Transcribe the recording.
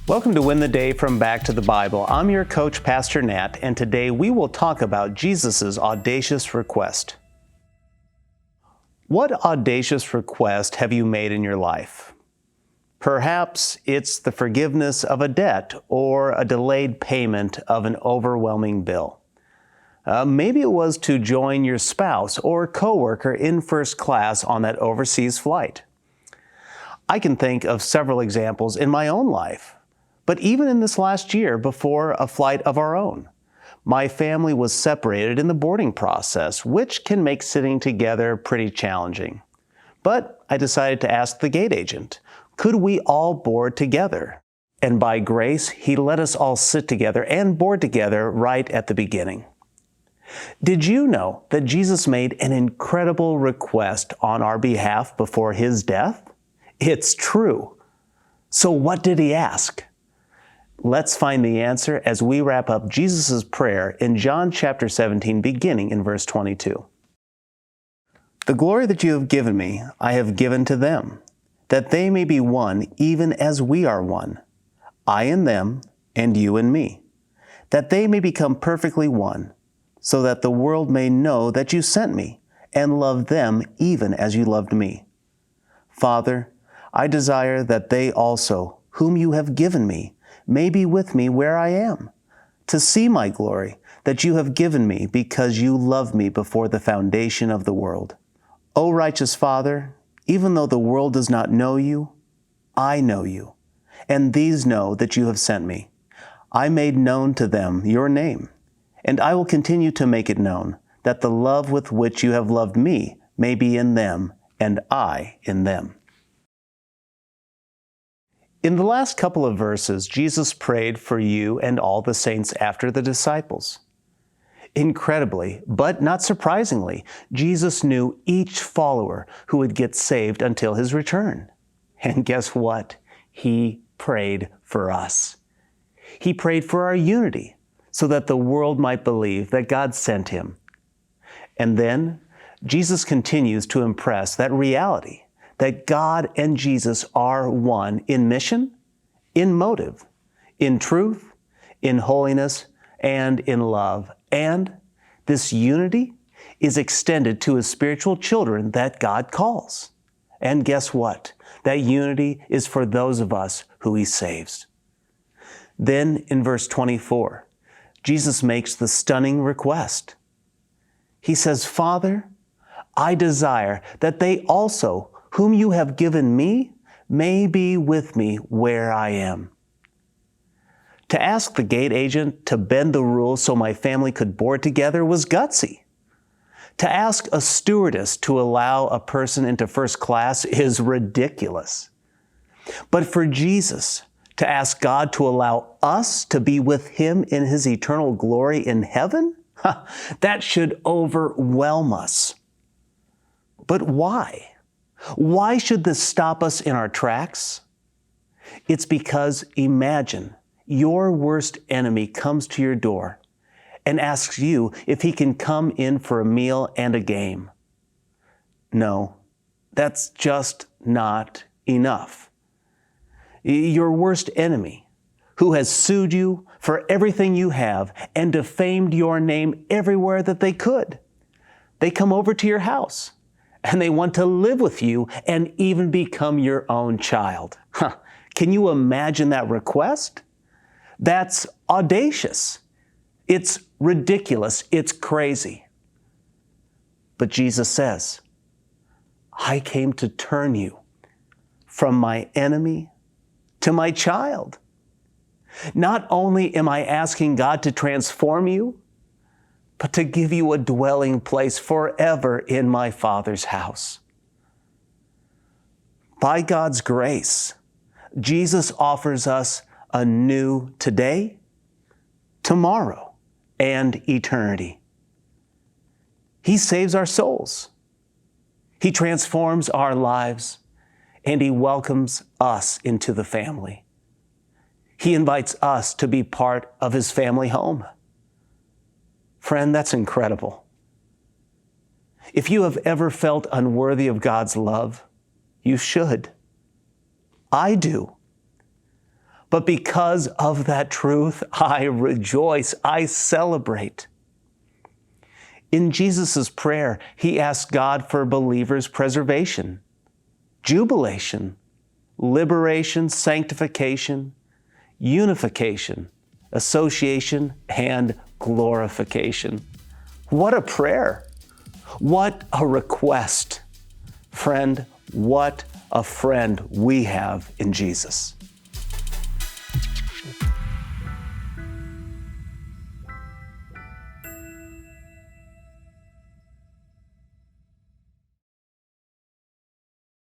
Welcome to Win the Day from Back to the Bible. I'm your coach, Pastor Nat, and today we will talk about Jesus' audacious request. What audacious request have you made in your life? Perhaps it's the forgiveness of a debt or a delayed payment of an overwhelming bill. Maybe it was to join your spouse or coworker in first class on that overseas flight. I can think of several examples in my own life. But even in this last year, before a flight of our own, my family was separated in the boarding process, which can make sitting together pretty challenging. But I decided to ask the gate agent, could we all board together? And by grace, he let us all sit together and board together right at the beginning. Did you know that Jesus made an incredible request on our behalf before his death? It's true. So what did he ask? Let's find the answer as we wrap up Jesus' prayer in John chapter 17, beginning in verse 22. The glory that you have given me, I have given to them, that they may be one even as we are one, I in them and you in me, that they may become perfectly one, so that the world may know that you sent me and love them even as you loved me. Father, I desire that they also, whom you have given me, may be with me where I am, to see my glory that you have given me because you loved me before the foundation of the world. O righteous Father, even though the world does not know you, I know you, and these know that you have sent me. I made known to them your name, and I will continue to make it known, that the love with which you have loved me may be in them, and I in them. In the last couple of verses, Jesus prayed for you and all the saints after the disciples. Incredibly, but not surprisingly, Jesus knew each follower who would get saved until his return. And guess what? He prayed for us. He prayed for our unity so that the world might believe that God sent him. And then Jesus continues to impress that reality that God and Jesus are one in mission, in motive, in truth, in holiness, and in love. And this unity is extended to his spiritual children that God calls. And guess what? That unity is for those of us who he saves. Then in verse 24, Jesus makes the stunning request. He says, Father, I desire that they also, whom you have given me, may be with me where I am. To ask the gate agent to bend the rules so my family could board together was gutsy. To ask a stewardess to allow a person into first class is ridiculous. But for Jesus to ask God to allow us to be with him in his eternal glory in heaven, that should overwhelm us. But why? Why should this stop us in our tracks? It's because imagine your worst enemy comes to your door and asks you if he can come in for a meal and a game. No, that's just not enough. Your worst enemy, who has sued you for everything you have and defamed your name everywhere that they could, they come over to your house. And they want to live with you and even become your own child. Can you imagine that request? That's audacious. It's ridiculous. It's crazy. But Jesus says, I came to turn you from my enemy to my child. Not only am I asking God to transform you, but to give you a dwelling place forever in my Father's house. By God's grace, Jesus offers us a new today, tomorrow, and eternity. He saves our souls. He transforms our lives, and he welcomes us into the family. He invites us to be part of his family home. Friend, that's incredible. If you have ever felt unworthy of God's love, you should. I do. But because of that truth, I rejoice, I celebrate. In Jesus' prayer, he asked God for believers' preservation, jubilation, liberation, sanctification, unification, association, and glorification. What a prayer! What a request! Friend, what a friend we have in Jesus.